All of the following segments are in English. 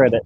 credit.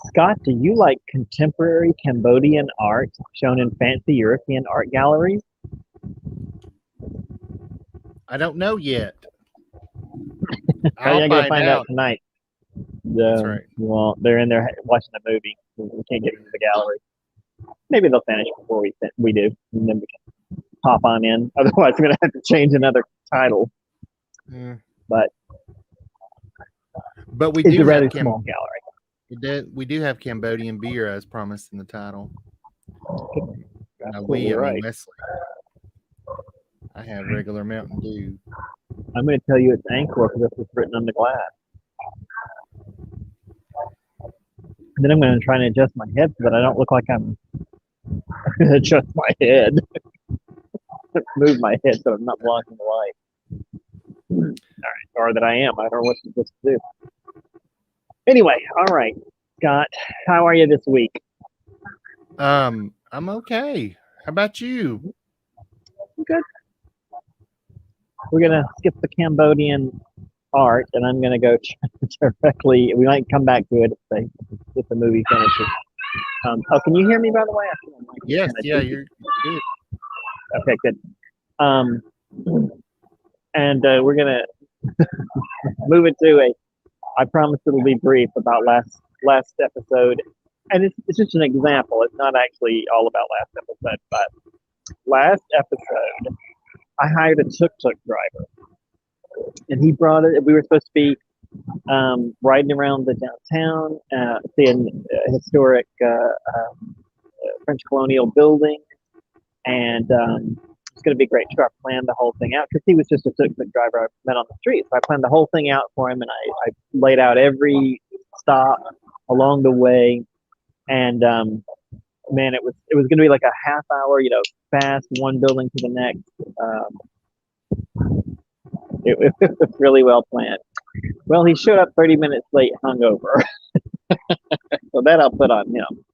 Scott, do you like contemporary Cambodian art shown in fancy European art galleries? I don't know yet. I I'll gotta find find out out. tonight. That's right. Well, they're in there watching the movie. We can't get into the gallery. Maybe they'll finish before we do, and then we can hop on in. Otherwise, we're gonna have to change another title. Mm. But we it's do a rather have small gallery. we do have Cambodian beer as promised in the title. Absolutely I right. mean Wesley. I have regular Mountain Dew. I'm going to tell you it's Angkor because that's what's written on the glass. And then I'm going to try and adjust my head so that I don't look like I'm adjust my head. Move my head so I'm not blocking the light. All right, or that I am. I don't know what I'm supposed to do. Anyway, all right, Scott, how are you this week? I'm okay. How about you? Good. We're gonna skip the Cambodian art, and I'm gonna go directly. We might come back to it if the movie finishes. Oh, can you hear me, by the way? Yes, yeah, you're good. Okay, good. And we're gonna move into I promise it'll be brief about last episode, and it's just an example. It's not actually all about last episode, but last episode I hired a tuk-tuk driver, and he brought it. We were supposed to be riding around the downtown, seeing historic French colonial building, and it's going to be great. So I planned the whole thing out because he was just a tuk-tuk driver I met on the street. So I planned the whole thing out for him, and I laid out every stop along the way. And man, it was going to be like a half hour, fast, one building to the next. It was really well planned. Well, he showed up 30 minutes late, hungover. So that I'll put on him.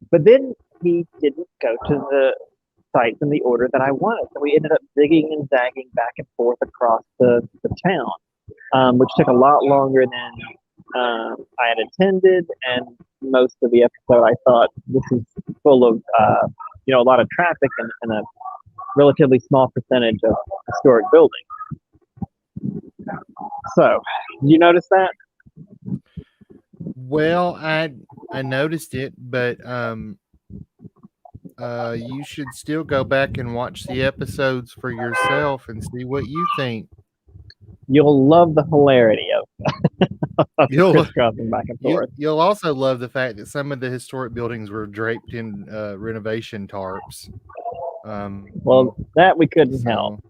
But then he didn't go to the sites in the order that I wanted. So we ended up zigging and zagging back and forth across the town, which took a lot longer than I had intended. And most of the episode, I thought this is full of, a lot of traffic and a relatively small percentage of historic buildings. So, you notice that? Well, I noticed it, but you should still go back and watch the episodes for yourself and see what you think. You'll love the hilarity of crisscrossing back and forth. You'll also love the fact that some of the historic buildings were draped in renovation tarps. Well, that we couldn't help.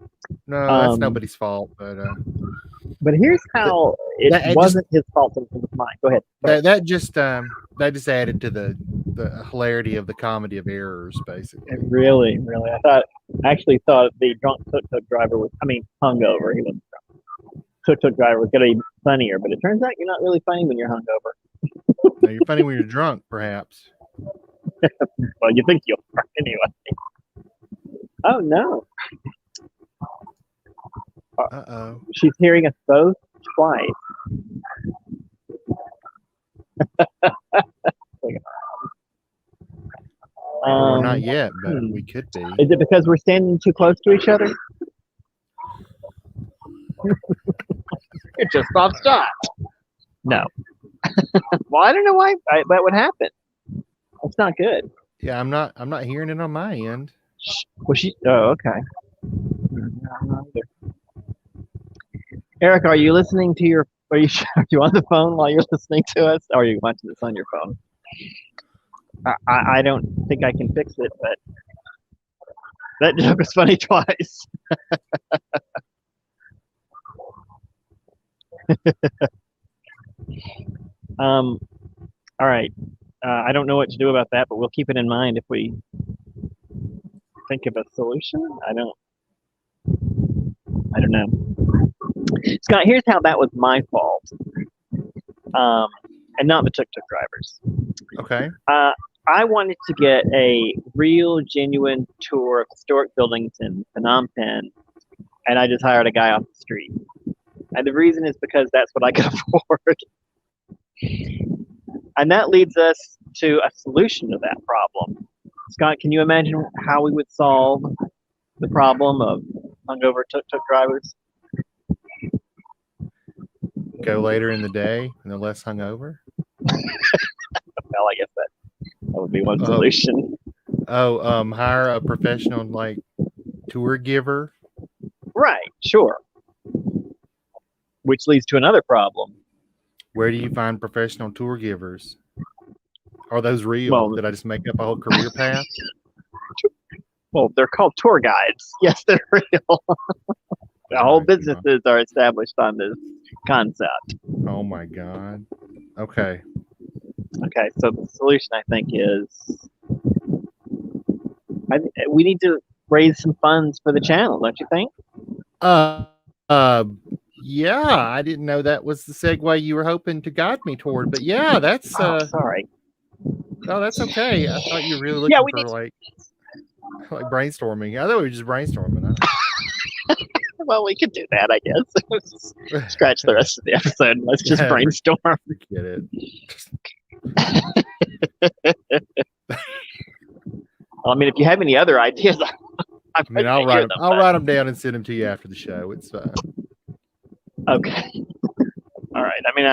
No, that's Um, nobody's fault. but here's how it that wasn't his fault, it was mine. Go ahead. Sorry. that just added to the hilarity of the comedy of errors, basically. Really, really. I actually thought the drunk tuk-tuk driver hungover. He wasn't drunk. Tuk-tuk driver was going to be funnier, but it turns out you're not really funny when you're hungover. No, you're funny when you're drunk, perhaps. Well, you think you are anyway. Oh, no. Uh-oh. She's hearing us both twice. Or not yet, but we could be. Is it because we're standing too close to each other? It just stopped. No. Well, I don't know why that would happen. That's not good. Yeah, I'm not hearing it on my end. Well, okay. Eric, are you listening to are you on the phone while you're listening to us? Or are you watching this on your phone? I don't think I can fix it, but that joke was funny twice. All right. I don't know what to do about that, but we'll keep it in mind if we think of a solution. I don't know. Scott, here's how that was my fault, and not the tuk-tuk drivers. Okay. I wanted to get a real, genuine tour of historic buildings in Phnom Penh, and I just hired a guy off the street. And the reason is because that's what I could afford. And that leads us to a solution to that problem. Scott, can you imagine how we would solve the problem of hungover tuk-tuk drivers? Go later in the day and they're less hungover? Well, I guess that would be one solution. Hire a professional tour giver. Right, sure. Which leads to another problem. Where do you find professional tour givers? Are those real? Well, did I just make up a whole career path? Well, they're called tour guides. Yes, they're real. The whole businesses are established on this concept. Oh my God. Okay. Okay, so the solution, I think, is we need to raise some funds for the channel, don't you think? Yeah, I didn't know that was the segue you were hoping to guide me toward, but yeah, that's sorry. No, that's okay. I thought you were really looking for like brainstorming. I thought we were just brainstorming. Well, we could do that, I guess. Scratch the rest of the episode. Let's just brainstorm. Get it. Well, I mean, if you have any other ideas, I'll write them down and send them to you after the show. It's fine. Okay. All right. I mean,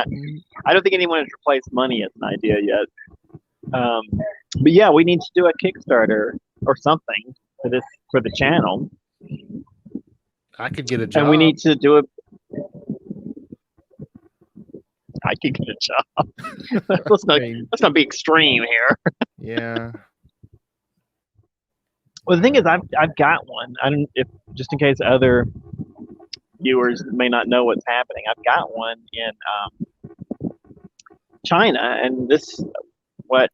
I don't think anyone has replaced money as an idea yet. But yeah, we need to do a Kickstarter or something for the channel. I could get a job. And we need to do I could get a job. let's not be extreme here. Yeah. Well, the thing is, I've got one. Just in case other viewers may not know what's happening, I've got one in China, and what?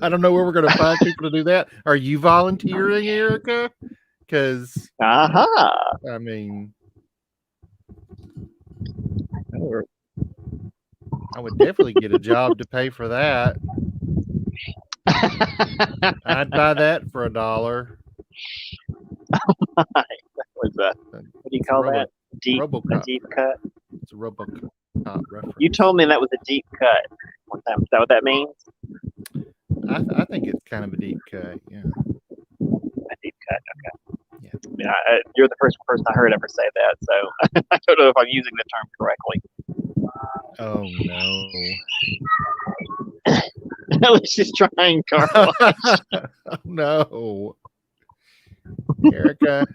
I don't know where we're going to find people to do that. Are you volunteering, Erica? Because I mean, I would definitely get a job to pay for that. I'd buy that for $1. That was what do you call that? A deep cut. It's a RoboCop reference. You told me that was a deep cut one time. Is that what that means? I think it's kind of a deep cut. Yeah. A deep cut. Okay. Yeah. Yeah. You're the first person I heard ever say that, so I don't know if I'm using the term correctly. Oh no. At least she's trying, Carl. No. Erica,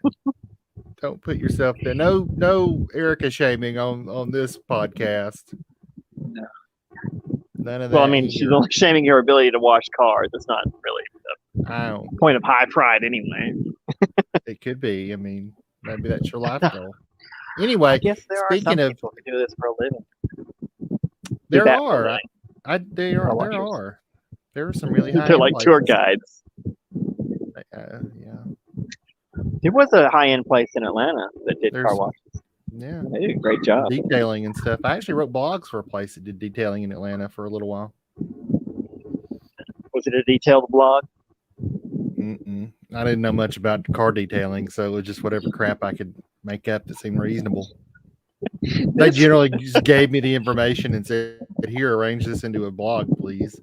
don't put yourself there. No Erica shaming on this podcast. No. None of that. Well, I mean, she's only shaming your ability to wash cars. It's not really the point of high pride anyway. It could be. I mean, maybe that's your life goal. Anyway, I guess there are some speaking of, people who do this for a living. there that for a are. living. There Car washers. are. There are some really high. They're like tour guides. Yeah. There was a high-end place in Atlanta that did car washes. Yeah. They did a great job. Detailing and stuff. I actually wrote blogs for a place that did detailing in Atlanta for a little while. Was it a detailed blog? Mm-mm. I didn't know much about car detailing, so it was just whatever crap I could make up that seemed reasonable. They generally just gave me the information and said, "Here, arrange this into a blog, please."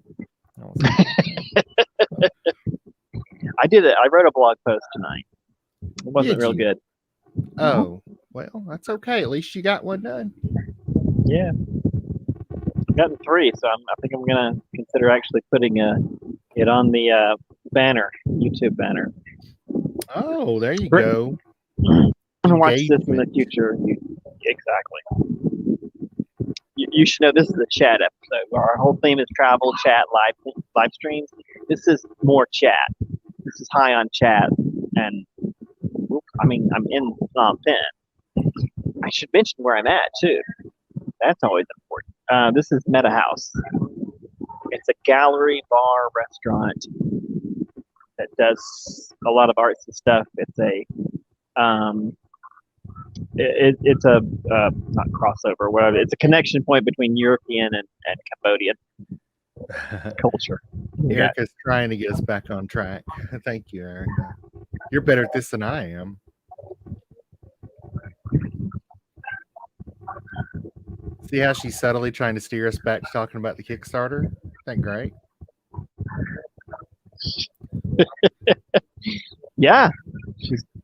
I did it. I wrote a blog post tonight. It wasn't real good. Oh, well, that's okay. At least you got one done. Yeah. I've gotten 3, so I think I'm going to consider actually putting it on the banner, YouTube banner. Oh, there you go. I'm going to watch this in the future. Exactly. You should know this is a chat episode. Our whole theme is travel, chat, live streams. This is more chat. This is high on chat, and I mean, I'm in Phnom Penh. I should mention where I'm at too. That's always important. This is Meta House. It's a gallery, bar, restaurant that does a lot of arts and stuff. It's a it's a not crossover, whatever. It's a connection point between European and Cambodian culture. Erica's trying to get us back on track. Thank you, Erica. You're better at this than I am. See how she's subtly trying to steer us back to talking about the Kickstarter? Isn't that great? Yeah,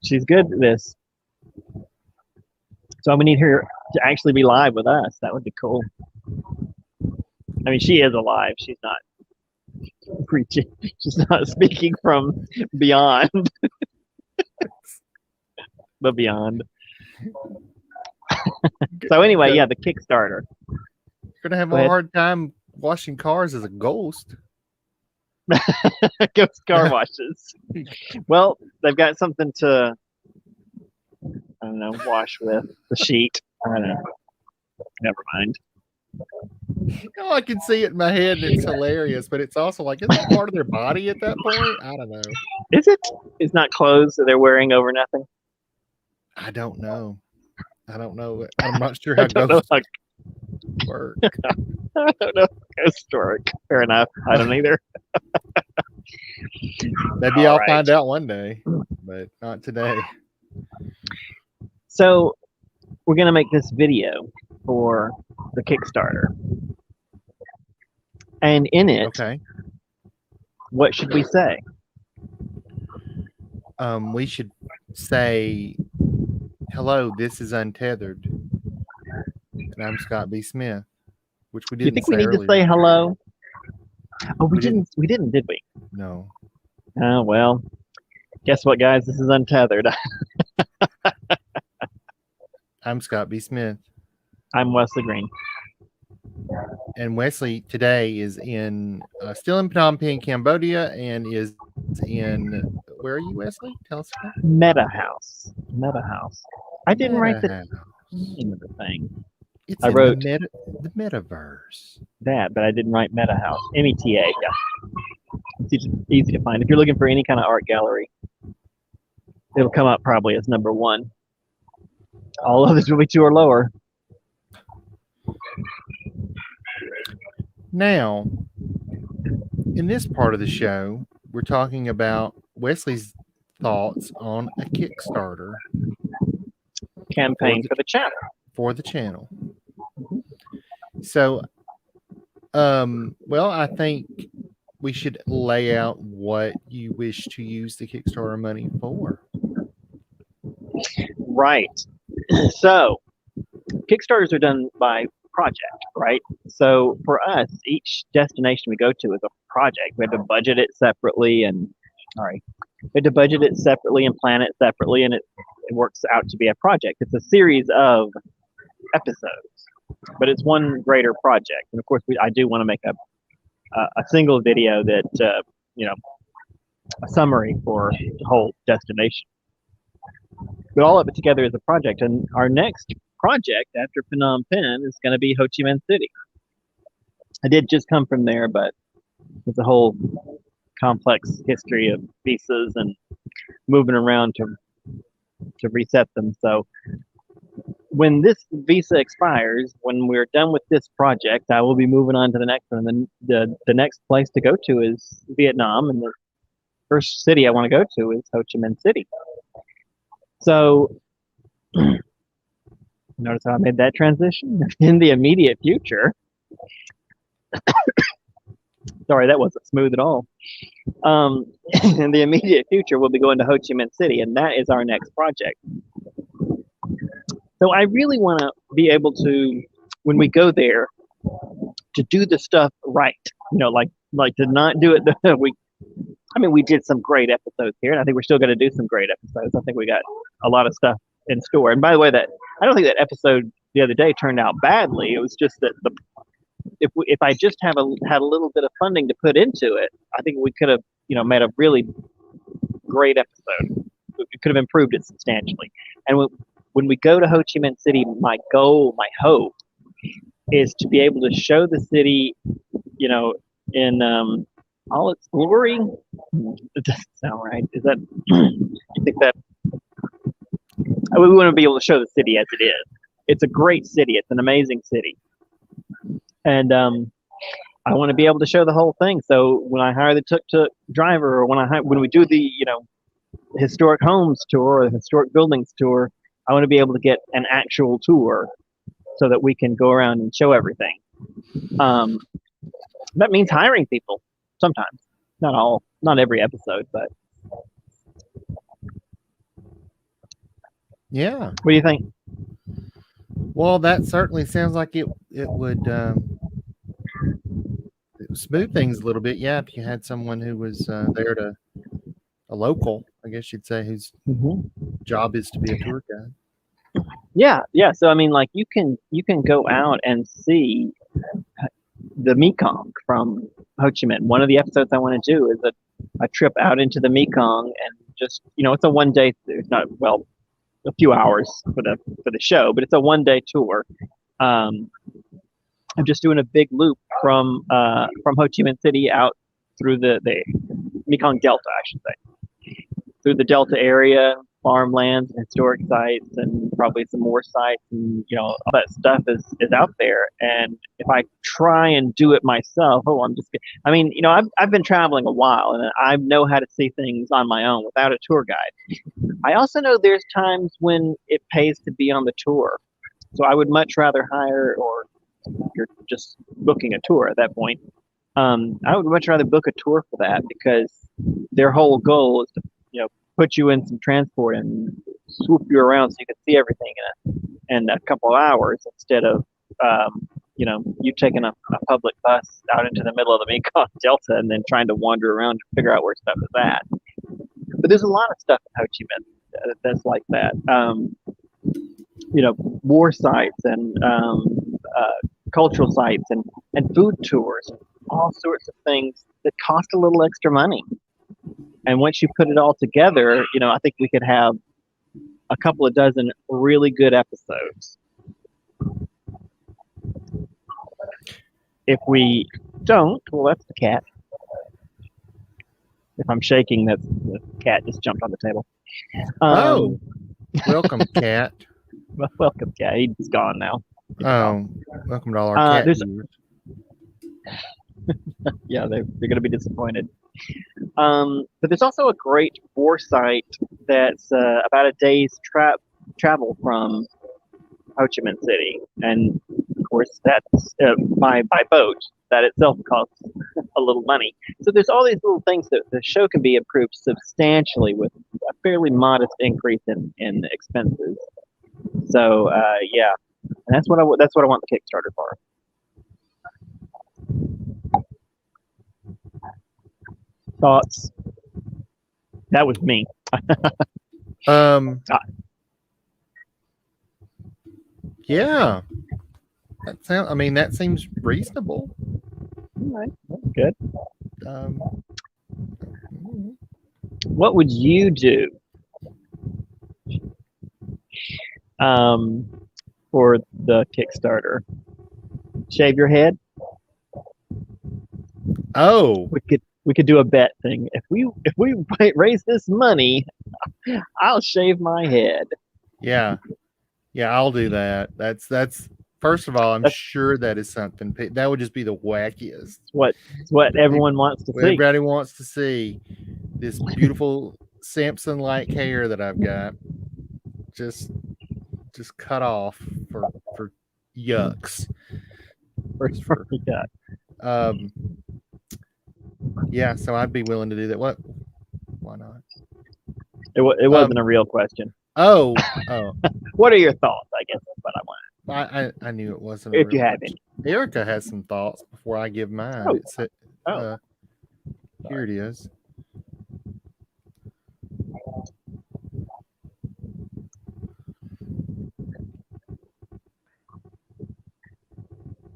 she's good at this. So we need her to actually be live with us. That would be cool. I mean, she is alive. She's not preaching. She's not speaking from beyond. The beyond. So anyway, yeah, the Kickstarter. You're gonna have a hard time washing cars as a ghost. Ghost car washes. Well, they've got something to, I don't know, wash with the sheet. I don't know. Never mind. Oh, I can see it in my head, and it's hilarious. But it's also like, isn't that part of their body at that point? I don't know. Is it? It's not clothes that they're wearing over nothing. I don't know. I'm not sure how ghosts work. I don't know. Ghosts work. Fair enough. I don't either. Maybe I'll find out one day, but not today. So we're gonna make this video for the Kickstarter, and in it, what should we say? We should say, "Hello, this is Untethered, and I'm Scott B. Smith," which we didn't. You think we need to say hello? Oh, we didn't. We didn't, did we? No. Oh well. Guess what, guys? This is Untethered. I'm Scott B. Smith. I'm Wesley Green. And Wesley today is still in Phnom Penh, Cambodia, and is in, where are you, Wesley? Tell us. Meta House. Meta House. I didn't write the name of the thing. I wrote the metaverse. That, but I didn't write Meta House. META. Yeah. It's easy to find. If you're looking for any kind of art gallery, it'll come up probably as number 1. All others will be 2 or lower. Now, in this part of the show, we're talking about Wesley's thoughts on a Kickstarter campaign for the channel. For the channel. So, well, I think we should lay out what you wish to use the Kickstarter money for. Right. So, Kickstarters are done by project, right? So for us, each destination we go to is a project. We have to budget it separately and we have to budget it separately and plan it separately, and it works out to be a project. It's a series of episodes, but it's one greater project. And of course, I do want to make a single video that a summary for the whole destination. but all of it together is a project. And our next project after Phnom Penh is going to be Ho Chi Minh City. I did just come from there, but it's a whole complex history of visas and moving around to reset them. So when this visa expires, when we're done with this project, I will be moving on to the next one. And the next place to go to is Vietnam, and the first city I want to go to is Ho Chi Minh City. So notice how I made that transition? In the immediate future, sorry, that wasn't smooth at all. In the immediate future, we'll be going to Ho Chi Minh City, and that is our next project. So I really want to be able to, when we go there, to do the stuff right. Like to not do it we did some great episodes here, and I think we're still going to do some great episodes. I think we got a lot of stuff in store. And by the way, I don't think that episode the other day turned out badly. It was just that if I just had a little bit of funding to put into it, I think we could have made a really great episode. We could have improved it substantially. And when we go to Ho Chi Minh City, my goal, my hope, is to be able to show the city, in all its glory. It doesn't sound right. Is that? You think that? We want to be able to show the city as it is. It's a great city. It's an amazing city, and I want to be able to show the whole thing. So when I hire the tuk-tuk driver, or when we do the historic homes tour or the historic buildings tour, I want to be able to get an actual tour so that we can go around and show everything. That means hiring people sometimes, not every episode, but Yeah. what do you think? Well, that certainly sounds like it would smooth things a little bit. Yeah, if you had someone who was there a local, I guess you'd say, whose job is to be a tour guide. Yeah. So I mean, like you can go out and see the Mekong from Ho Chi Minh. One of the episodes I want to do is a trip out into the Mekong, and just it's a 1 day. It's not a few hours for the show, but it's a 1 day tour. I'm just doing a big loop from Ho Chi Minh City out through the Mekong Delta, I should say, through the Delta area, farmlands, and historic sites, and probably some more sites, and all that stuff is out there. And if I try and do it myself, I've been traveling a while, and I know how to see things on my own without a tour guide. I also know there's times when it pays to be on the tour, so I would much rather hire, or you're just booking a tour at that point. I would much rather book a tour for that, because their whole goal is to put you in some transport and swoop you around so you can see everything in a couple of hours, instead of you taking a public bus out into the middle of the Mekong Delta and then trying to wander around and figure out where stuff is at. But there's a lot of stuff in Ho Chi Minh that's like that. War sites and cultural sites and food tours, all sorts of things that cost a little extra money. And once you put it all together, I think we could have a couple of dozen really good episodes. If we don't, well, that's the cat. If I'm shaking, that's the cat just jumped on the table. Welcome, cat. Well, welcome, cat. He's gone now. Welcome to all our cat viewers. Yeah, they're going to be disappointed. But there's also a great war site that's about a day's travel from Ho Chi Minh City, and of course that's by boat. That itself costs a little money. So there's all these little things that the show can be improved substantially with a fairly modest increase in expenses. So yeah, and that's what I want the Kickstarter for. Thoughts? That was me. Yeah. That seems reasonable. All right, that's good. What would you do um, for the Kickstarter. Shave your head. Oh, We could do a bet thing. If we raise this money, I'll shave my head. yeah. Yeah, I'll do that. That's first of all, I'm That's sure that is something that would just be the wackiest. it's what That people, everyone wants to what see. everybody wants to see this beautiful Samson-like hair that I've got, just cut off for yucks. Just for Yeah, um, yeah. So I'd be willing to do that. What? Why not? it wasn't a real question. Oh. What are your thoughts? I guess that's what I want. I knew it wasn't a If real you have question. any. Erica has some thoughts before I give mine. Oh, It's here it is.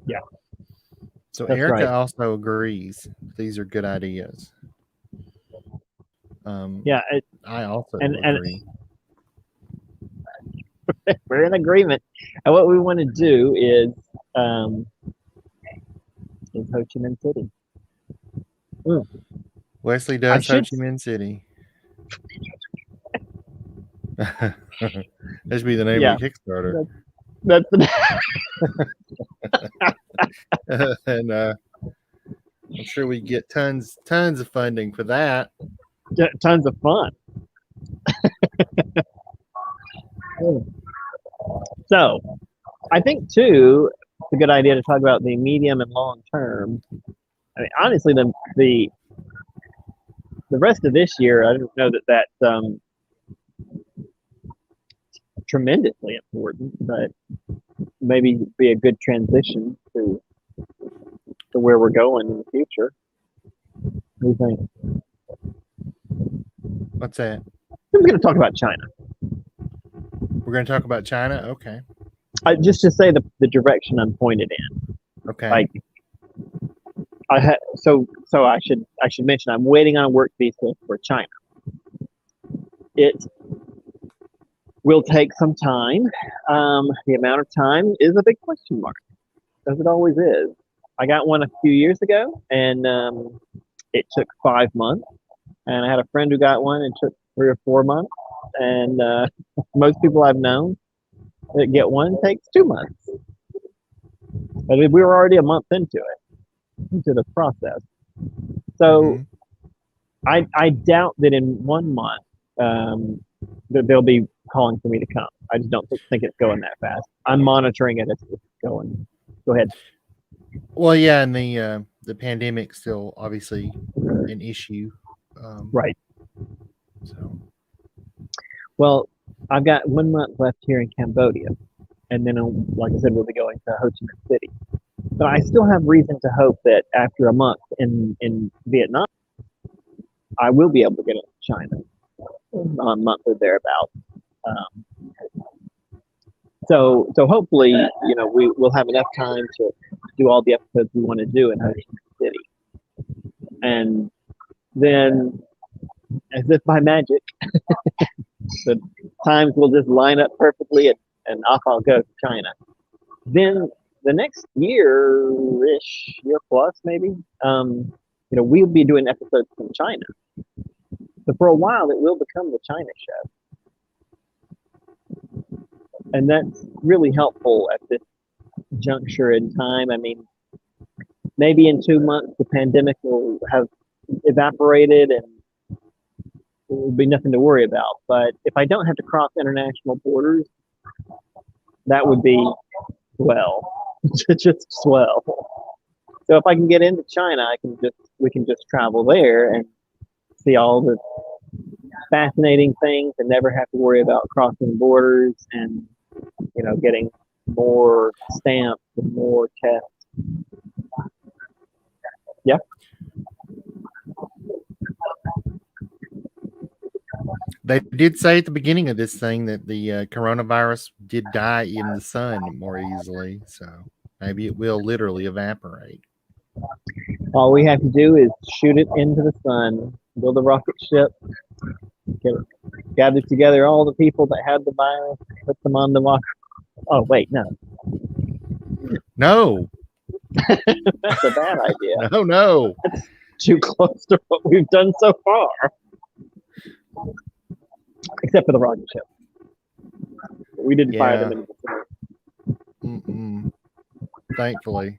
Yeah. So That's Erica right. also agrees these are good ideas. Yeah, I also and agree. we're in agreement. And what we want to do is Ho Chi Minh City. Wesley I does Ho should. Chi Minh City. That should be the name Yeah, of the Kickstarter. that's the. And I'm sure we get tons of funding for that. Tons of fun. So, I think too, it's a good idea to talk about the medium and long term. I mean, honestly, the rest of this year, I don't know that's tremendously important, but maybe be a good transition to where we're going in the future. What do you think? What's that? We're going to talk about China. We're going to talk about China. Okay. Just to say the direction I'm pointed in. Okay. Like, so I should mention I'm waiting on a work visa for China. It will take some time. The amount of time is a big question mark, as it always is. I got one a few years ago, and it took 5 months. And I had a friend who got one, and it took 3 or 4 months. And most people I've known that get one takes 2 months. But we were already a month into the process. So I doubt that in 1 month that they'll be calling for me to come. I just don't think it's going that fast. I'm monitoring it as it's going. Go ahead. Well, yeah, and the pandemic's still obviously an issue. Right. So, well, I've got 1 month left here in Cambodia, and then, like I said, we'll be going to Ho Chi Minh City. But I still have reason to hope that after a month in Vietnam, I will be able to get into China a month or thereabouts. So hopefully, we'll have enough time to do all the episodes we want to do in Ho Chi Minh City, and then, as if by magic, the times will just line up perfectly, and off I'll go to China. Then the next year plus maybe, we'll be doing episodes from China. So for a while, it will become the China show. And that's really helpful at this juncture in time. I mean, maybe in 2 months, the pandemic will have evaporated and there will be nothing to worry about. But if I don't have to cross international borders, that would be just swell. So if I can get into China, we can just travel there and see all the fascinating things and never have to worry about crossing borders and getting more stamps and more tests. Yeah. they did say at the beginning of this thing that the coronavirus did die in the sun more easily, so maybe it will literally evaporate. All we have to do is shoot it into the sun, build a rocket ship, Gathered together all the people that had the virus, put them on the walk. Oh wait, no, No, that's a bad idea. no. Too close to what we've done so far, except for the rocket ship. We didn't fire them into the smoke. Mm-mm. Thankfully.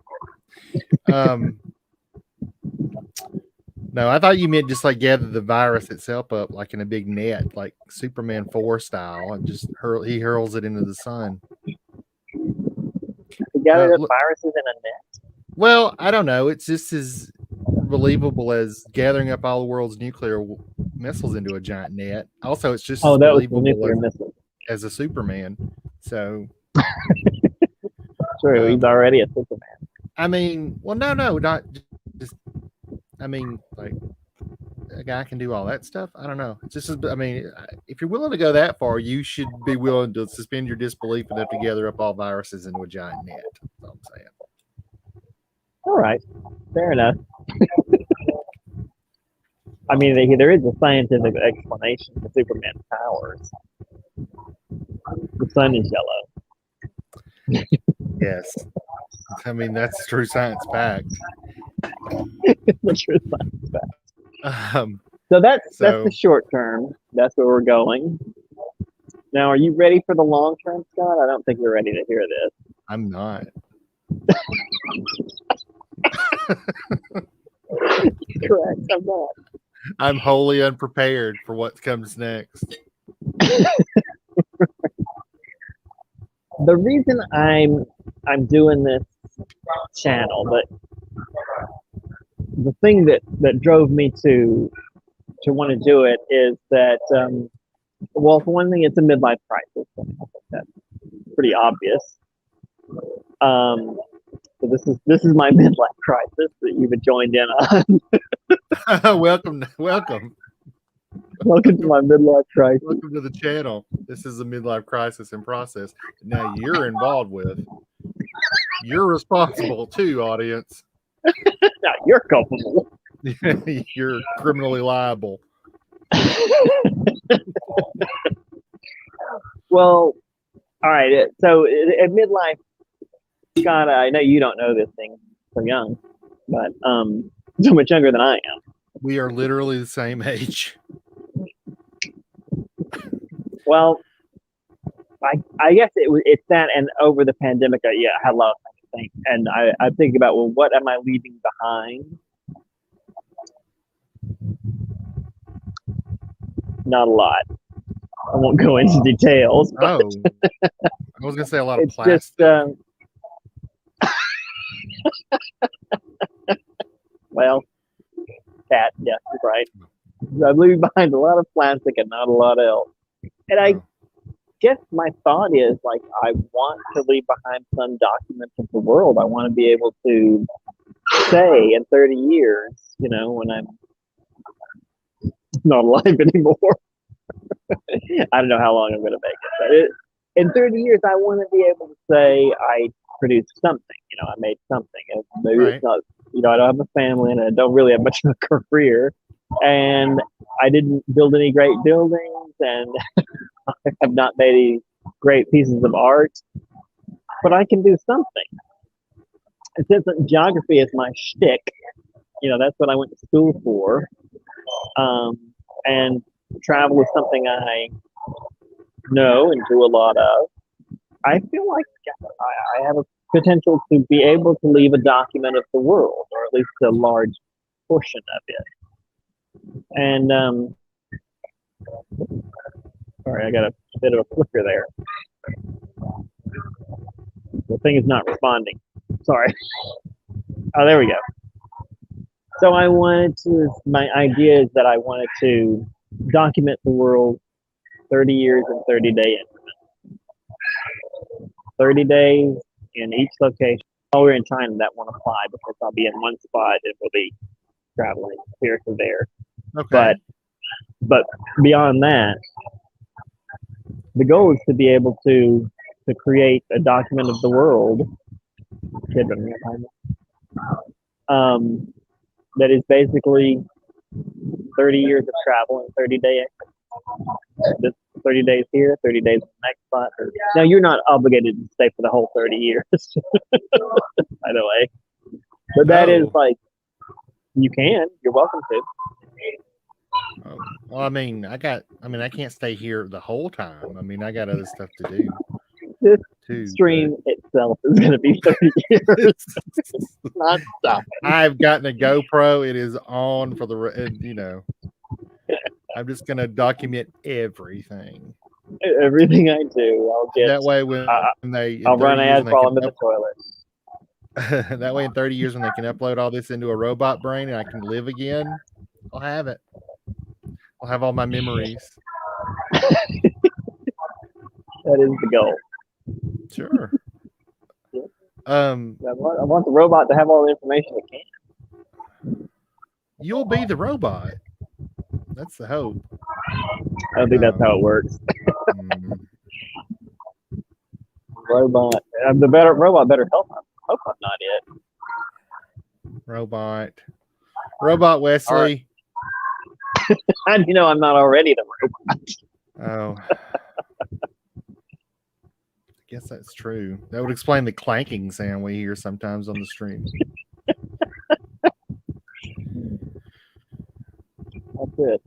No, I thought you meant just like gather the virus itself up like in a big net, like Superman 4 style, and just he hurls it into the sun. We gathered up viruses in a net. Well, I don't know. It's just as believable as gathering up all the world's nuclear missiles into a giant net. Also, it's just as believable as a Superman. So true, he's already a Superman. I mean, well, no, not just. I mean, like a guy can do all that stuff. I don't know. It's just, I mean, if you're willing to go that far, you should be willing to suspend your disbelief enough to gather up all viruses into a giant net. That's all I'm saying. All right, fair enough. I mean, there is a scientific explanation for Superman's powers. The sun is yellow. Yes. I mean, that's true science fact. The true science fact. So that's the short term. That's where we're going. Now, are you ready for the long term, Scott? I don't think you're ready to hear this. I'm not. Correct. I'm not. I'm wholly unprepared for what comes next. The reason I'm doing this channel, but the thing that drove me to want to do it is that well, for one thing, it's a midlife crisis. I think that's pretty obvious. So this is my midlife crisis that you've joined in on. Welcome. Welcome to my midlife crisis. Welcome to the channel. This is a midlife crisis in process. Now you're involved with. You're responsible too, audience. Now you're culpable. You're criminally liable. Well, all right. So at midlife, Scott, I know you don't know this thing so young, but so much younger than I am. We are literally the same age. Well, I guess it's that, and over the pandemic, I had a lot of things to think, and I think about, well, what am I leaving behind? Not a lot. I won't go into details. But I was gonna say a lot of plastic. Just, well, cat, yes, right. I'm leaving behind a lot of plastic and not a lot else. And I guess my thought is, like, I want to leave behind some documents of the world. I want to be able to say in 30 years, you know, when I'm not alive anymore. I don't know how long I'm going to make it. But in 30 years, I want to be able to say I produced something. You know, I made something. And maybe it's not, you know, I don't have a family and I don't really have much of a career. And I didn't build any great buildings, and I have not made any great pieces of art, but I can do something. And since geography is my shtick, you know, that's what I went to school for. And travel is something I know and do a lot of. I feel like I have a potential to be able to leave a document of the world, or at least a large portion of it. And sorry, I got a bit of a flicker there. The thing is not responding. Sorry. Oh, there we go. So my idea is that I wanted to document the world 30 years in 30-day increments. 30 days in each location. While we're in China, that won't apply because I'll be in one spot and we'll be traveling here to there. Okay. But beyond that, the goal is to be able to create a document of the world that is basically 30 years of travel in 30-day increments. this 30 days here, 30 days in the next spot. Now you're not obligated to stay for the whole 30 years, by the way. But that is like, you can. You're welcome to. Well, I mean, I can't stay here the whole time. I mean, I got other stuff to do. This too, stream itself is going to be 30 years. Not stopping. I've gotten a GoPro. It is on for I'm just going to document everything. Everything I do, I'll get. That way, when I'll run ads while I'm in the toilet. That way, in 30 years, when they can upload all this into a robot brain and I can live again, I'll have it. I'll have all my memories. That is the goal. Sure. I want the robot to have all the information it can. You'll be the robot. That's the hope. I don't think that's how it works. Robot. Robot better help. Hope I'm not it. Robot Wesley. How do you know I'm not already the robot? Oh. I guess that's true. That would explain the clanking sound we hear sometimes on the stream. That's it.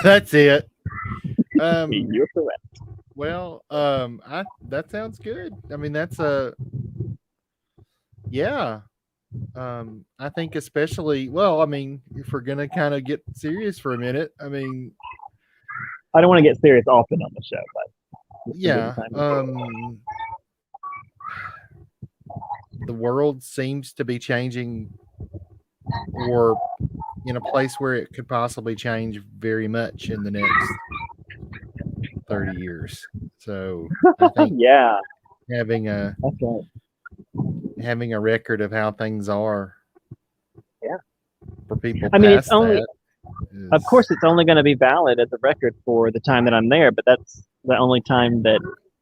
That's it. You're correct. Well, that sounds good. I mean, that's yeah. I think especially, well, I mean, if we're gonna kind of get serious for a minute, I mean, I don't want to get serious often on the show, but yeah. The world seems to be changing, or in a place where it could possibly change very much in the next 30 years. So I think yeah, having a record of how things are, for people. I mean, it's only, of course, it's only going to be valid as a record for the time that I'm there, but that's the only time that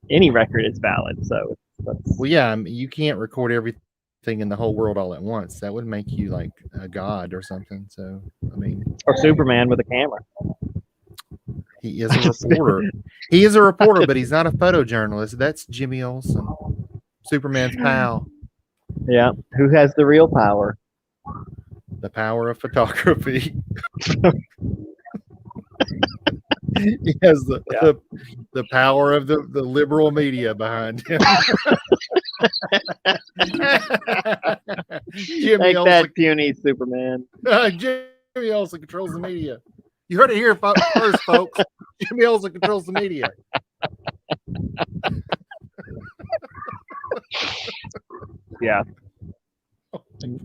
any record is valid. So, well, yeah, I mean, you can't record everything in the whole world all at once. That would make you like a god or something. So, I mean, or Superman with a camera. He is a reporter. He is a reporter, but he's not a photojournalist. That's Jimmy Olsen, Superman's pal. Yeah, who has the real power? The power of photography. He has the power of the liberal media behind him. Jimmy Olsen, that puny Superman. Jimmy Olsen controls the media. You heard it here first, folks. Jimmy Olsen controls the media. Yeah.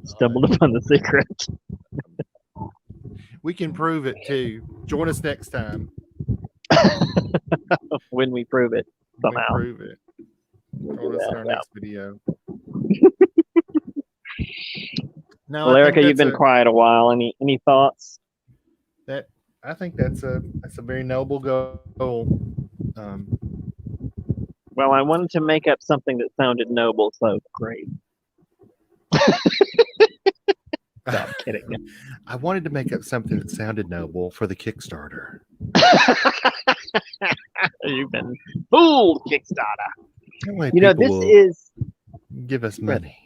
Stumbled upon the secret. We can prove it too. Join us next time. When we prove it somehow. Prove it. Join us in our next video. Now, well, Erica, you've been quiet a while. Any thoughts? I think that's a very noble goal. Well, I wanted to make up something that sounded noble, so great. No, I'm kidding. I wanted to make up something that sounded noble for the Kickstarter. You've been fooled, Kickstarter. You know, this is give us money.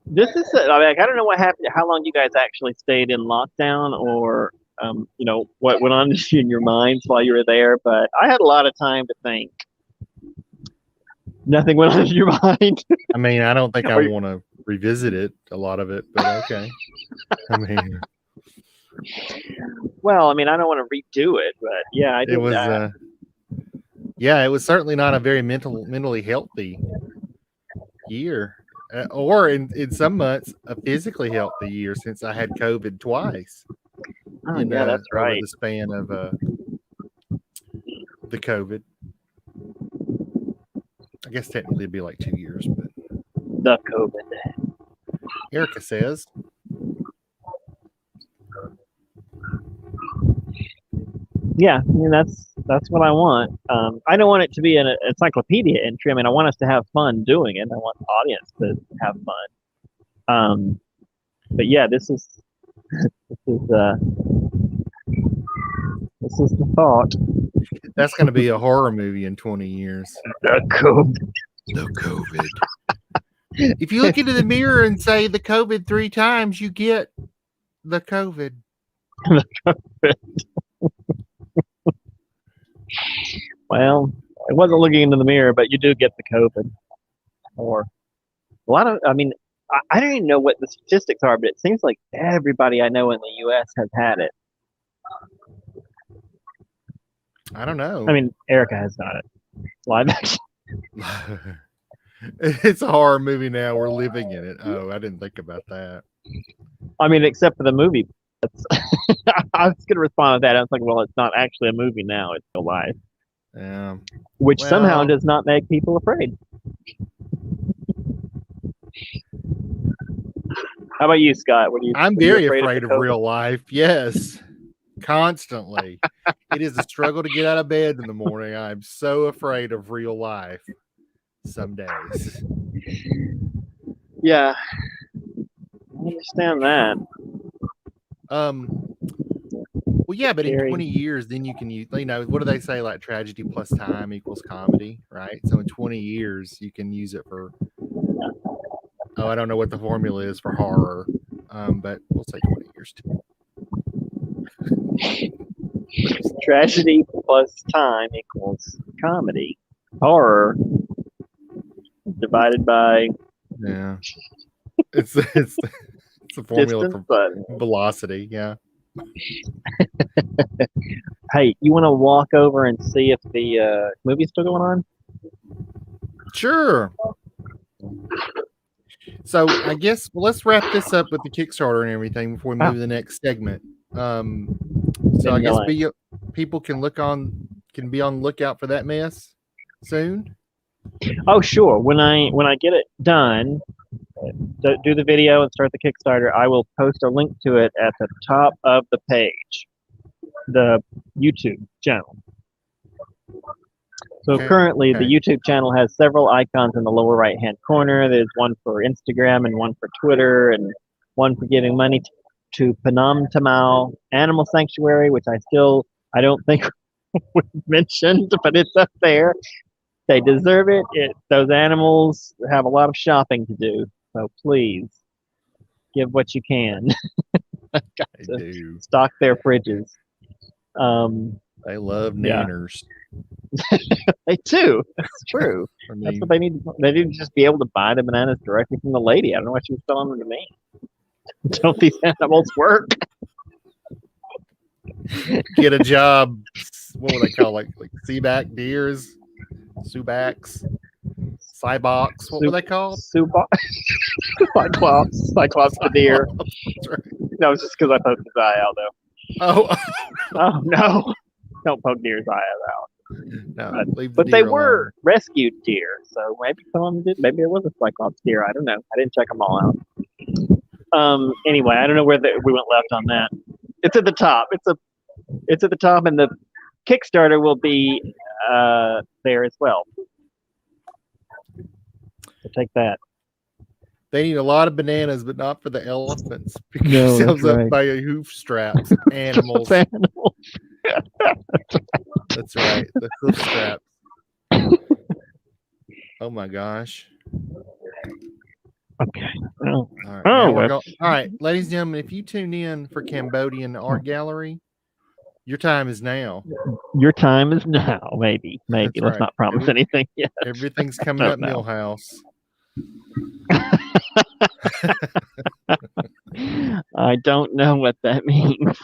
This is. I don't know what happened. How long you guys actually stayed in lockdown, or what went on in your minds while you were there. But I had a lot of time to think. Nothing went on in your mind. I mean, I don't think I want to revisit it, a lot of it, but okay. I mean, well, I mean, I don't want to redo it, but yeah, I did. It was, it was certainly not a very mentally healthy year, or in some months, a physically healthy year since I had COVID twice. Oh, yeah, that's right. Over the span of the COVID. I guess technically it'd be like 2 years, but the COVID. Erica says. Yeah, I mean, that's what I want. I don't want it to be an encyclopedia entry. I mean, I want us to have fun doing it. I want the audience to have fun. But yeah, this is is this is the thought. That's going to be a horror movie in 20 years. The COVID. The COVID. If you look into the mirror and say the COVID 3 times, you get the COVID. Well, I wasn't looking into the mirror, but you do get the COVID. Or a lot of, I mean, I don't even know what the statistics are, but it seems like everybody I know in the U.S. has had it. I don't know. I mean, Erica has got it. Live action. It's a horror movie now. We're living in it. Oh, I didn't think about that. I mean, except for the movie. I was going to respond to that. I was like, well, it's not actually a movie now. It's real life. Yeah. Which somehow does not make people afraid. How about you, Scott? What do you? I'm very afraid of real life. Yes. Constantly. It is a struggle to get out of bed in the morning. I'm so afraid of real life some days. Yeah. I understand that. Well, yeah, but in 20 years, then you can use, what do they say? Like tragedy plus time equals comedy, right? So in 20 years, you can use it for, I don't know what the formula is for horror, but we'll say 20 years too. Tragedy plus time equals comedy. Horror divided by it's the formula for velocity. Yeah. Hey, you want to walk over and see if the movie's still going on? Sure. So I guess let's wrap this up with the Kickstarter and everything before we move to the next segment. So I guess people can be on the lookout for that mess soon. Oh, sure. When I get it done, do the video and start the Kickstarter, I will post a link to it at the top of the page, the YouTube channel. So currently, the YouTube channel has several icons in the lower right-hand corner. There's one for Instagram and one for Twitter and one for giving money to Panam Tamal Animal Sanctuary, which I don't think we mentioned, but it's up there. They deserve it. Those animals have a lot of shopping to do, so please give what you can. They do. Stock their fridges. They love nanners. They do. That's true. That's what they need. They need to just be able to buy the bananas directly from the lady. I don't know why she was selling them to me. Don't these animals work? Get a job. What would they call like seaback deers? Subacks? Cybox? What were they called? Cyclops the deer. That's right. No, it's just because I poked his eye out though. Oh no! Don't poke deer's eye out. No, but they were rescued deer, so maybe some of them did. Maybe it was a Cyclops deer. I don't know. I didn't check them all out. Anyway, I don't know where we went left on that. It's at the top. It's at the top, and the Kickstarter will be there as well. So take that. They need a lot of bananas, but not for the elephants because it sells up by hoof straps. Animals. That's right. The hoof straps. Oh my gosh. Okay. All right. All right, ladies and gentlemen, if you tune in for Cambodian Art Gallery, your time is now. Your time is now. Maybe. Let's not promise anything yet. Everything's coming up Millhouse. I don't know what that means.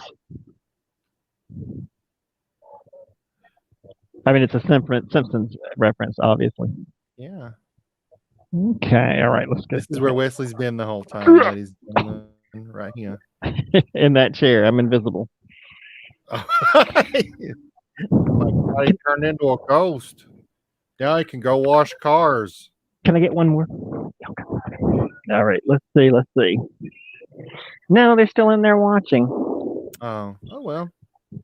I mean, it's a Simpsons reference, obviously. Yeah. Okay. All right. Let's go. This is where Wesley's been the whole time, ladies and gentlemen. Right here. In that chair. I'm invisible. My God, he turned into a ghost. Now he can go wash cars. Can I get one more? All right. Let's see. No, they're still in there watching. Oh well.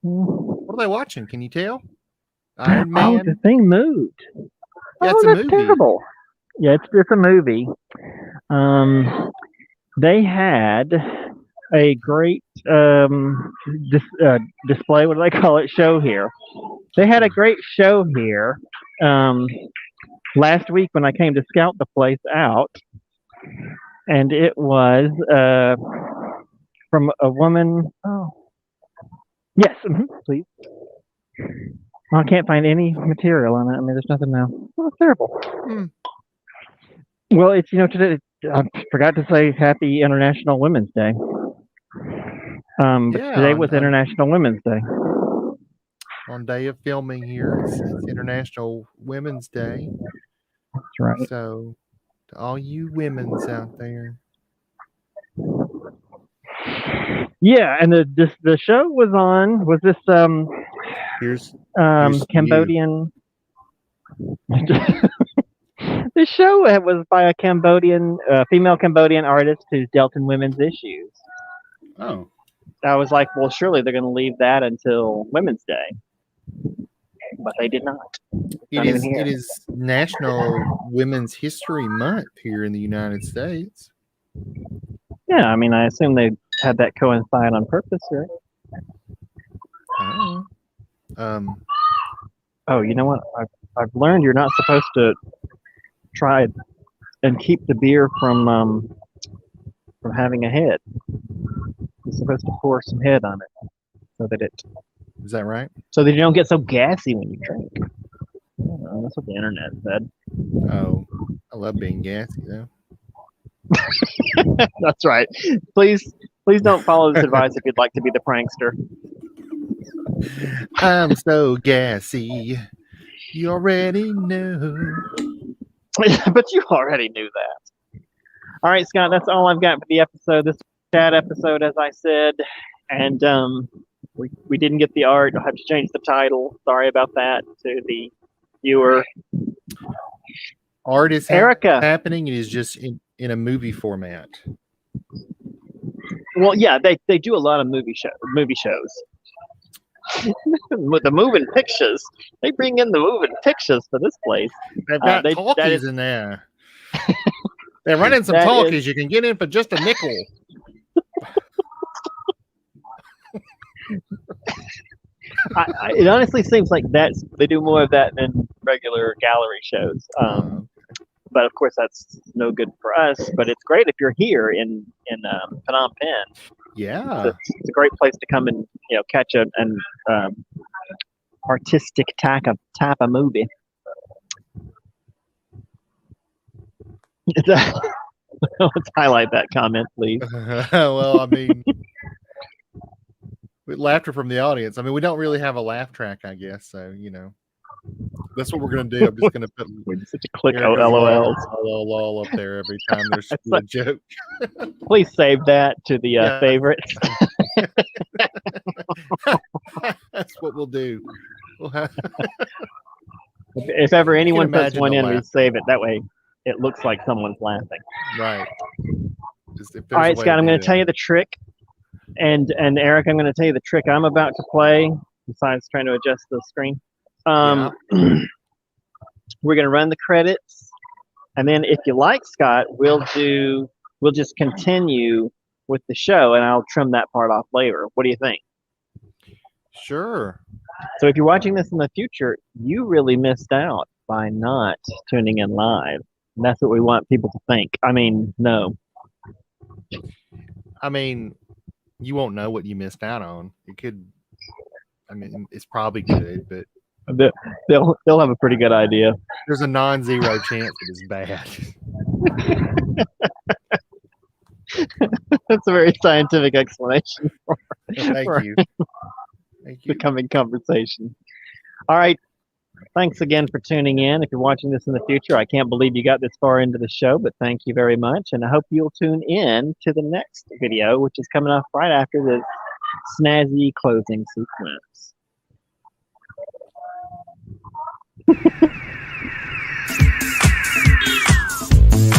What are they watching? Can you tell? Iron Man. Oh, the thing moved. Yeah, it's a movie. Terrible. Yeah, it's a movie. They had a great display. What do they call it? Show here. They had a great show here last week when I came to scout the place out, and it was from a woman. Oh, yes, please. I can't find any material on it. I mean, there's nothing now. Oh, it's terrible. Well, it's today. I forgot to say Happy International Women's Day. But today was International Women's Day. On day of filming here, it's International Women's Day. That's right. So, to all you women's out there. Yeah, and the show was on. Was this here's Cambodian? The show was by a female Cambodian artist who's dealt in women's issues. Oh. I was like, well, surely they're going to leave that until Women's Day. But they did not. It is National Women's History Month here in the United States. Yeah, I mean, I assume they had that coincide on purpose, right? Oh, you know what? I've learned you're not supposed to try and keep the beer from having a head. You're supposed to pour some head on it so that it. Is that right? So that you don't get so gassy when you drink. That's what the internet said. Oh, I love being gassy though. That's right. Please don't follow this advice if you'd like to be the prankster. I'm so gassy. You already know. But you already knew that. All right, Scott, that's all I've got for the episode. This chat episode, as I said, and we didn't get the art. I'll have to change the title. Sorry about that to the viewer. Art is Erica. Happening. It is just in a movie format. Well, yeah, they do a lot of movie shows. With the moving pictures, they bring in the moving pictures for this place. They've got talkies in there. They're running some talkies. You can get in for just a nickel. It honestly seems like they do more of that than regular gallery shows. But of course, that's no good for us. But it's great if you're here in Phnom Penh. Yeah, it's a great place to come and catch an artistic type of movie. Let's highlight that comment, please. Well, I mean, with laughter from the audience. I mean, we don't really have a laugh track, I guess. So that's what we're gonna do. I'm just gonna put such a click LOLs lol up there every time there's a joke. Please save that to the favorites. That's what we'll do. We'll have if ever anyone puts one in, we save it. That way, it looks like someone's laughing. Right. All right, Scott. I'm going to tell you the trick, and Eric, I'm going to tell you the trick I'm about to play. Besides trying to adjust the screen. We're going to run the credits, and then if you like, Scott, we'll just continue with the show, and I'll trim that part off later. What do you think? Sure. So if you're watching this in the future, you really missed out by not tuning in live. And that's what we want people to think. I mean, no. I mean, you won't know what you missed out on. It could. I mean, it's probably good, but they'll have a pretty good idea. There's a non-zero chance it is bad. That's a very scientific explanation for Thank you. the coming conversation. All right. Thanks again for tuning in. If you're watching this in the future, I can't believe you got this far into the show, but thank you very much. And I hope you'll tune in to the next video, which is coming up right after the snazzy closing sequence.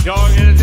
Y'all get it?